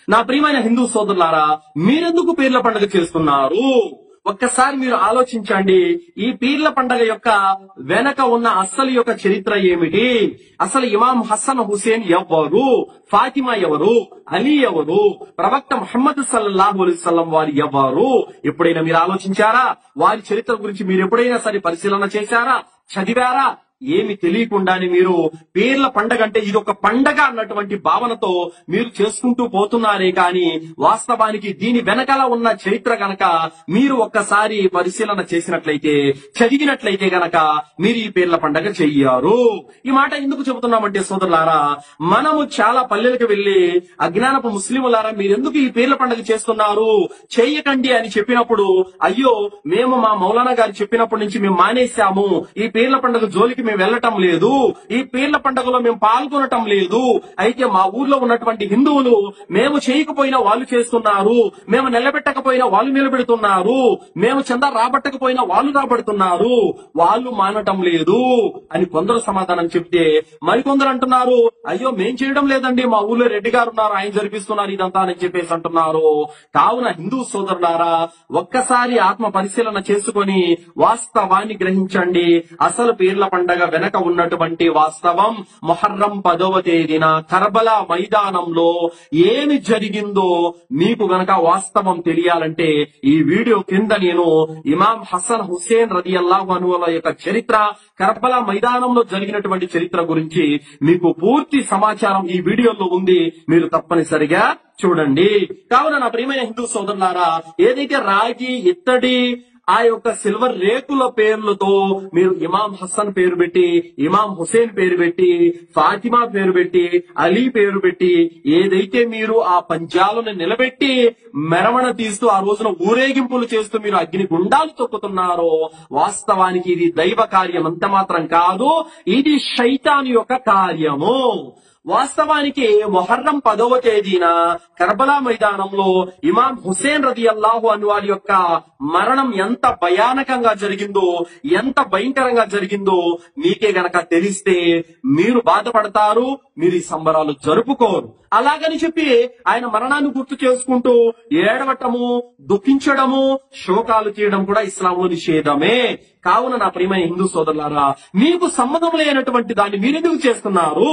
నా ప్రియమైన హిందూ సోదరులారా, మీరెందుకు పీర్ల పండుగ చేస్తున్నారు? ఒక్కసారి మీరు ఆలోచించండి. ఈ పీర్ల పండగ యొక్క వెనక ఉన్న అస్సలు యొక్క చరిత్ర ఏమిటి? అసలు ఇమాం హసన్ హుసేన్ ఎవరు? ఫాతిమా ఎవరు? అలీ ఎవరు? ప్రవక్త ముహమ్మద్ సల్లల్లాహు అలైహి వసల్లం వారు ఎవరు? ఎప్పుడైనా మీరు ఆలోచించారా? వారి చరిత్ర గురించి మీరు ఎప్పుడైనా సరే పరిశీలన చేశారా? చదివారా? ఏమి తెలియకుండానే మీరు పీర్ల పండగ అంటే ఇది ఒక పండగ అన్నటువంటి భావనతో మీరు చేసుకుంటూ పోతున్నారే కానీ వాస్తవానికి దీని వెనకాల ఉన్న చరిత్ర గనక మీరు ఒక్కసారి పరిశీలన చేసినట్లయితే, చదివినట్లయితే గనక మీరు ఈ పీర్ల పండగ చెయ్యారు. ఈ మాట ఎందుకు చెబుతున్నామంటే సోదరులారా, మనము చాలా పల్లెలకు వెళ్లి అజ్ఞానపు ముస్లిములారా మీరెందుకు ఈ పీర్ల పండగ చేస్తున్నారు, చేయకండి అని చెప్పినప్పుడు, అయ్యో మేము మా మౌలానా గారు చెప్పినప్పటి నుంచి మేము మానేశాము, ఈ పీర్ల పండగ జోలికి మేము వెళ్ళటం లేదు, ఈ పీర్ల పండుగలో మేము పాల్గొనటం లేదు, అయితే మా ఊర్లో ఉన్నటువంటి హిందువులు మేము చేయకపోయినా వాళ్ళు చేస్తున్నారు, మేము నిలబెట్టకపోయినా వాళ్ళు నిలబెడుతున్నారు, మేము చందా రాబట్టకపోయినా వాళ్ళు రాబడుతున్నారు, వాళ్ళు మానటం లేదు అని కొందరు సమాధానం చెప్తే, మరికొందరు అంటున్నారు అయ్యో మేం చేయడం లేదండి, మా ఊర్లో రెడ్డి గారు ఉన్నారు ఆయన జరిపిస్తున్నారు ఇదంతా అని చెప్పేసి అంటున్నారు. కావున హిందూ సోదరులారా, ఒక్కసారి ఆత్మ పరిశీలన చేసుకొని వాస్తవాన్ని గ్రహించండి. అసలు పీర్ల పండగ వెనక ఉన్నటువంటి వాస్తవం, మొహర్రం 10వ తేదీన కర్బలా మైదానంలో ఏమి జరిగిందో మీకు గనక వాస్తవం తెలియాలంటే ఈ వీడియో కింద నేను ఇమాం హసన్ హుసేన్ రదియల్లాహు అన్హు యొక్క చరిత్ర, కర్బలా మైదానంలో జరిగినటువంటి చరిత్ర గురించి మీకు పూర్తి సమాచారం ఈ వీడియోలో ఉంది, మీరు తప్పనిసరిగా చూడండి. కావున నా ప్రియమైన హిందూ సోదరులారా, ఏదైతే రాగి, ఇత్తడి, ఆ యొక్క సిల్వర్ రేకుల పేర్లతో మీరు ఇమాం హసన్ పేరు పెట్టి, ఇమాం హుసేన్ పేరు పెట్టి, ఫాతిమా పేరు పెట్టి, అలీ పేరు పెట్టి ఏదైతే మీరు ఆ పంజాలను నిలబెట్టి మెరవణ తీస్తూ ఆ రోజున ఊరేగింపులు చేస్తూ మీరు అగ్ని గుండాలు తొక్కుతున్నారో, వాస్తవానికి ఇది దైవ కార్యం అంత మాత్రం కాదు, ఇది శైతాను యొక్క కార్యము. వాస్తవానికి మొహర్రం 10వ తేదీన కర్బలా మైదానంలో ఇమాం హుసేన్ రదియల్లాహు అన్హు వారి యొక్క మరణం ఎంత భయానకంగా జరిగిందో, ఎంత భయంకరంగా జరిగిందో మీకే గనక తెలిస్తే మీరు బాధపడతారు, మీరు ఈ సంబరాలు జరుపుకోరు. అలాగని చెప్పి ఆయన మరణాన్ని గుర్తు చేసుకుంటూ ఏడవటము, దుఃఖించడము, శోకాలు చేయడం కూడా ఇస్లాంలో నిషేధమే. కావున నా ప్రియమైన హిందూ సోదరులారా, మీకు సంబంధం లేనటువంటి దాన్ని మీరెందుకు చేస్తున్నారు?